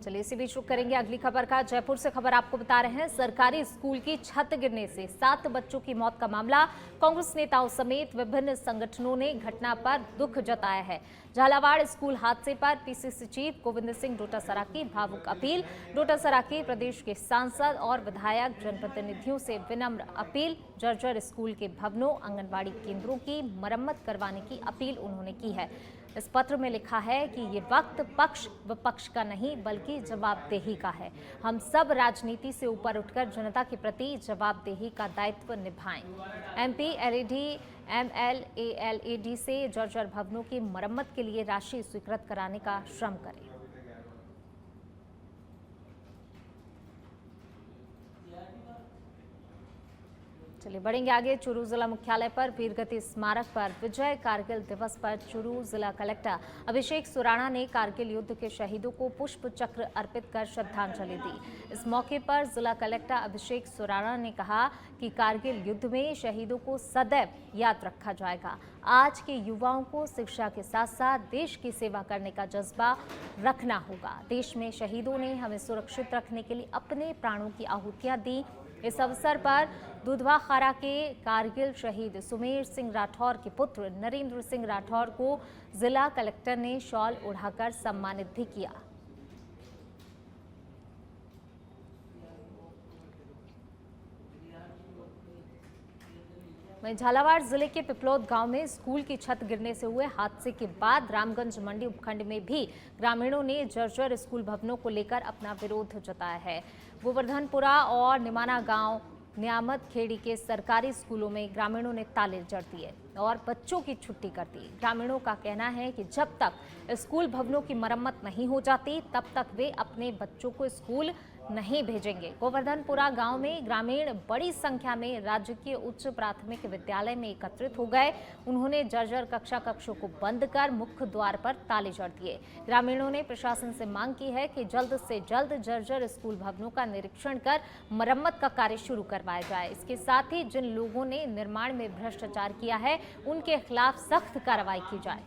S1: चलिए इसी बीच रुक करेंगे अगली खबर का। जयपुर से खबर आपको बता रहे हैं, सरकारी स्कूल की छत गिरने से 7 बच्चों की मौत का मामला। कांग्रेस नेताओं समेत विभिन्न संगठनों ने घटना पर दुख जताया है। झालावाड़ स्कूल हादसे पर पीसीसी चीफ गोविंद सिंह डोटासरा की भावुक अपील। डोटासरा की प्रदेश के सांसद और विधायक जनप्रतिनिधियों से विनम्र अपील। जर्जर स्कूल के भवनों, आंगनबाड़ी केंद्रों की मरम्मत करवाने की अपील उन्होंने की है। इस पत्र में लिखा है कि ये वक्त पक्ष विपक्ष का नहीं बल्कि जवाबदेही का है। हम सब राजनीति से ऊपर उठकर जनता के प्रति जवाबदेही का दायित्व निभाएं। एमपी एलईडी MLALAD से जर्जर भवनों की मरम्मत के लिए राशि स्वीकृत कराने का श्रम करें। चलिए बढ़ेंगे आगे। चूरू जिला मुख्यालय पर वीरगति स्मारक पर विजय कारगिल दिवस पर चूरू जिला कलेक्टर अभिषेक सुराणा ने कारगिल युद्ध के शहीदों को पुष्प चक्र अर्पित कर श्रद्धांजलि दी। इस मौके पर जिला कलेक्टर अभिषेक सुराणा ने कहा कि कारगिल युद्ध में शहीदों को सदैव याद रखा जाएगा। आज के युवाओं को शिक्षा के साथ साथ देश की सेवा करने का जज्बा रखना होगा। देश में शहीदों ने हमें सुरक्षित रखने के लिए अपने प्राणों की आहुतियां दी। इस अवसर पर दुधवा खारा के कारगिल शहीद सुमेर सिंह राठौर के पुत्र नरेंद्र सिंह राठौर को जिला कलेक्टर ने शॉल ओढ़ाकर सम्मानित भी किया। वहीं झालावाड़ जिले के पिपलौद गांव में स्कूल की छत गिरने से हुए हादसे के बाद रामगंज मंडी उपखंड में भी ग्रामीणों ने जर्जर स्कूल भवनों को लेकर अपना विरोध जताया है। गोवर्धनपुरा और निमाना गांव नियामत खेड़ी के सरकारी स्कूलों में ग्रामीणों ने ताले जड़ दिए और बच्चों की छुट्टी कर दी। ग्रामीणों का कहना है कि जब तक स्कूल भवनों की मरम्मत नहीं हो जाती तब तक वे अपने बच्चों को स्कूल नहीं भेजेंगे। गोवर्धनपुरा गांव में ग्रामीण बड़ी संख्या में राजकीय उच्च प्राथमिक विद्यालय में एकत्रित हो गए। उन्होंने जर्जर कक्षों को बंद कर मुख्य द्वार पर ताले जड़ दिए। ग्रामीणों ने प्रशासन से मांग की है कि जल्द से जल्द जर्जर स्कूल भवनों का निरीक्षण कर मरम्मत का कार्य शुरू करवाया जाए। इसके साथ ही जिन लोगों ने निर्माण में भ्रष्टाचार किया है उनके खिलाफ सख्त कार्रवाई की जाए।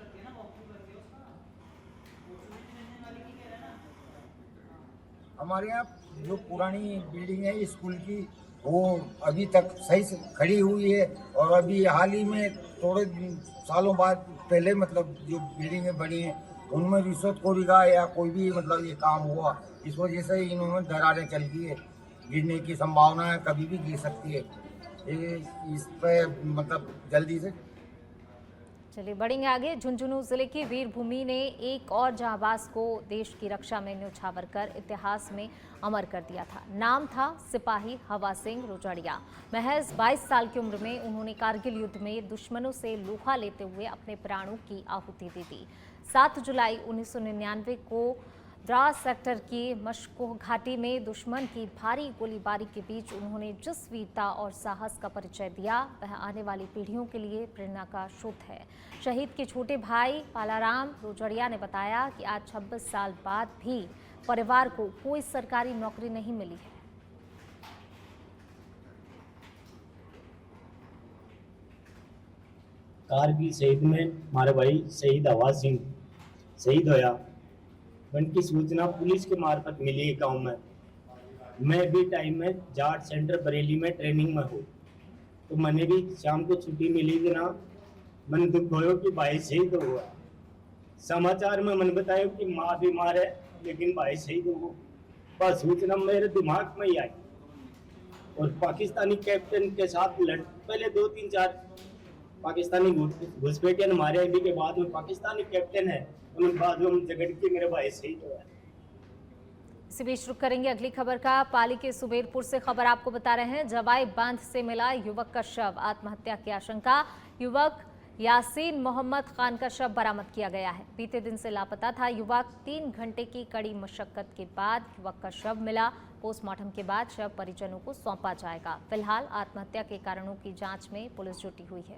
S18: हमारे यहाँ जो पुरानी बिल्डिंग है स्कूल की वो अभी तक सही से खड़ी हुई है और अभी हाल ही में थोड़े सालों बाद पहले मतलब जो बिल्डिंगें बनी हैं उनमें रिश्वतखोरी का या कोई भी मतलब ये काम हुआ, इस वजह से इन्होंने दरारें चल गई है। गिरने की संभावना है, कभी भी गिर सकती है। इस पर मतलब जल्दी से
S1: चलिए बढ़ेंगे आगे। झुंझुनू जिले की वीरभूमि ने एक और जांबाज को देश की रक्षा में न्यौछावर कर इतिहास में अमर कर दिया था। नाम था सिपाही हवा सिंह रोजड़िया। महज 22 साल की उम्र में उन्होंने कारगिल युद्ध में दुश्मनों से लोहा लेते हुए अपने प्राणों की आहुति दे दी। 7 जुलाई 1999 को द्रास सेक्टर की मशकोह घाटी में दुश्मन की भारी गोलीबारी के बीच उन्होंने जिस वीरता और साहस का परिचय दिया वह आने वाली पीढ़ियों के लिए प्रेरणा का स्रोत है। शहीद के छोटे भाई पालाराम रोजड़िया ने बताया कि आज 26 साल बाद भी परिवार को कोई सरकारी नौकरी नहीं मिली है।
S19: कारगिल शहीद में हमारे भाई शहीद हवा सिंह शहीद होया। उनकी सूचना पुलिस के मार्फत मिली है गाँव में। मैं भी टाइम में जाट सेंटर बरेली में ट्रेनिंग में हूँ, तो मैंने भी शाम को छुट्टी मिली थी ना, मैंने दुख होयो कि भाई शहीद हुआ। समाचार में मैंने बताया कि माँ बीमार है लेकिन भाई शहीद हुआ। बस सूचना मेरे दिमाग में ही आई और पाकिस्तानी कैप्टन के साथ पहले 2-3-4 पाकिस्तानी घुसपैठिया मारे के बाद में पाकिस्तानी कैप्टन है, उन बाद में झगड़ के मेरे भाई शहीद हुआ।
S1: इसी बीच रुक करेंगे अगली खबर का। पाली के सुबेरपुर से खबर आपको बता रहे हैं। जवाई बांध से मिला युवक का शव, आत्महत्या की आशंका। युवक यासीन मोहम्मद खान का शव बरामद किया गया है। बीते दिन से लापता था युवक। 3 घंटे की कड़ी मशक्कत के बाद युवक का शव मिला। पोस्टमार्टम के बाद शव परिजनों को सौंपा जाएगा। फिलहाल आत्महत्या के कारणों की जांच में पुलिस जुटी हुई है।